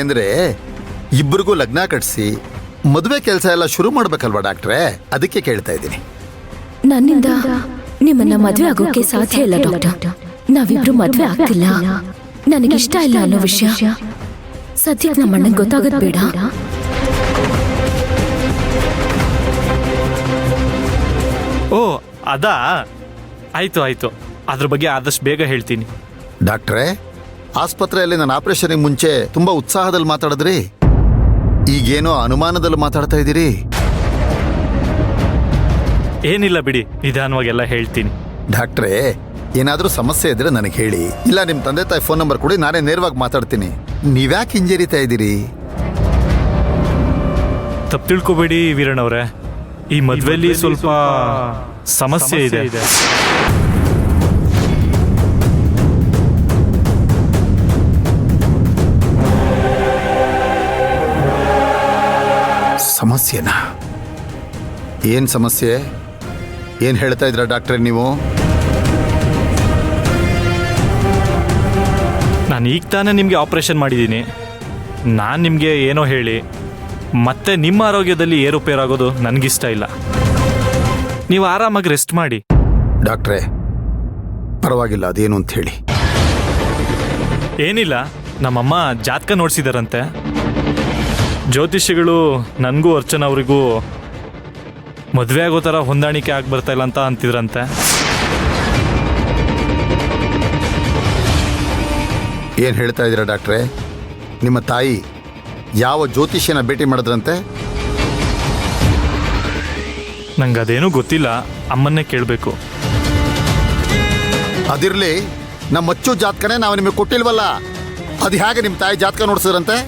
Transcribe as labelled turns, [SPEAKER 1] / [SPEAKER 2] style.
[SPEAKER 1] ಅಂದ್ರೆ ಇಬ್ಬರಿಗೂ ಲಗ್ನ ಕಟ್ಸಿ ಮದುವೆ ಕೆಲಸ ಎಲ್ಲ ಶುರು ಮಾಡ್ಬೇಕಲ್ವಾ ಡಾಕ್ಟ್ರೇ? ಅದಕ್ಕೆ ಕೇಳ್ತಾ ಇದ್ದೀನಿ.
[SPEAKER 2] ನನ್ನಿಂದ ನಿಮ್ಮನ್ನ ಮದುವೆ ಆಗೋಕೆ ಸಾಧ್ಯ ಇಲ್ಲ ಡಾಕ್ಟರ್. ನಾವಿಬ್ರು ಮದುವೆ ಆಗ್ತಿಲ್ಲ. ನನಗಿಷ್ಟ ಇಲ್ಲ ಅನ್ನೋ ವಿಷಯ ಸದ್ಯಕ್ಕೆ ನಮ್ಮ ಅಣ್ಣಂಗೆ ಗೊತ್ತಾಗದ್ ಬೇಡ.
[SPEAKER 3] ಓ ಅದಾ, ಆಯ್ತು ಆಯ್ತು, ಅದ್ರ ಬಗ್ಗೆ ಆದಷ್ಟು ಬೇಗ ಹೇಳ್ತೀನಿ.
[SPEAKER 1] ಡಾಕ್ಟ್ರೇ, ಆಸ್ಪತ್ರೆಯಲ್ಲಿ ನನ್ನ ಆಪರೇಷನ್ಗೆ ಮುಂಚೆ ತುಂಬಾ ಉತ್ಸಾಹದಲ್ಲಿ ಮಾತಾಡಿದ್ರಿ, ಈಗೇನೋ ಅನುಮಾನದಲ್ಲಿ ಮಾತಾಡ್ತಾ ಇದ್ದೀರಿ.
[SPEAKER 3] ಏನಿಲ್ಲ ಬಿಡಿ, ನಿಧಾನವಾಗೆಲ್ಲ ಹೇಳ್ತೀನಿ.
[SPEAKER 1] ಡಾಕ್ಟ್ರೇ, ಏನಾದರೂ ಸಮಸ್ಯೆ ಇದ್ರೆ ನನಗೆ ಹೇಳಿ, ಇಲ್ಲ ನಿಮ್ಮ ತಂದೆ ತಾಯಿ ಫೋನ್ ನಂಬರ್ ಕೊಡಿ, ನಾನೇ ನೇರವಾಗಿ ಮಾತಾಡ್ತೀನಿ. ನೀವ್ಯಾಕೆ ಹಿಂಜರಿತಾ ಇದ್ದೀರಿ?
[SPEAKER 3] ತಪ್ಪು ತಿಳ್ಕೊಬೇಡಿ ವೀರಣ್ಣ ಅವರೇ, ಈ ಮದ್ವೆಲಿ ಸ್ವಲ್ಪ ಸಮಸ್ಯೆ ಇದೆ.
[SPEAKER 1] ಸಮಸ್ಯೆನಾ? ಏನ್ ಸಮಸ್ಯೆ? ಏನ್ ಹೇಳ್ತಾ ಇದ್ರ ಡಾಕ್ಟ್ರೇ ನೀವು?
[SPEAKER 3] ನಾನು ಈಗ ತಾನೇ ನಿಮಗೆ ಆಪರೇಷನ್ ಮಾಡಿದ್ದೀನಿ. ನಾನು ನಿಮಗೆ ಏನೋ ಹೇಳಿ ಮತ್ತೆ ನಿಮ್ಮ ಆರೋಗ್ಯದಲ್ಲಿ ಏರುಪೇರಾಗೋದು ನನಗಿಷ್ಟ ಇಲ್ಲ. ನೀವು ಆರಾಮಾಗಿ ರೆಸ್ಟ್ ಮಾಡಿ.
[SPEAKER 1] ಡಾಕ್ಟ್ರೇ, ಪರವಾಗಿಲ್ಲ, ಅದೇನು ಅಂತ ಹೇಳಿ.
[SPEAKER 3] ಏನಿಲ್ಲ, ನಮ್ಮಮ್ಮ ಜಾತಕ ನೋಡ್ಸಿದಾರಂತೆ. ಜ್ಯೋತಿಷಿಗಳು ನನಗೂ ಅರ್ಚನಾ ಅವರಿಗೂ ಮದುವೆ ಆಗೋ ಥರ ಹೊಂದಾಣಿಕೆ ಆಗಿ ಬರ್ತಾ ಇಲ್ಲ ಅಂತ ಅಂತಿದ್ರಂತೆ.
[SPEAKER 1] ಏನು ಹೇಳ್ತಾ ಇದ್ದೀರಾ ಡಾಕ್ಟ್ರೇ? ನಿಮ್ಮ ತಾಯಿ ಯಾವ ಜ್ಯೋತಿಷ್ಯನ ಭೇಟಿ ಮಾಡಿದ್ರಂತೆ?
[SPEAKER 3] ನಂಗೆ ಅದೇನೂ ಗೊತ್ತಿಲ್ಲ, ಅಮ್ಮನ್ನೇ ಕೇಳಬೇಕು.
[SPEAKER 1] ಅದಿರಲಿ, ನಮ್ಮ ಅಚ್ಚು ಜಾತಕನೇ ನಾವು ನಿಮಗೆ ಕೊಟ್ಟಿಲ್ವಲ್ಲ, ಅದು ಹೇಗೆ ನಿಮ್ಮ ತಾಯಿ ಜಾತಕ ನೋಡ್ಸಿದ್ರಂತೆ?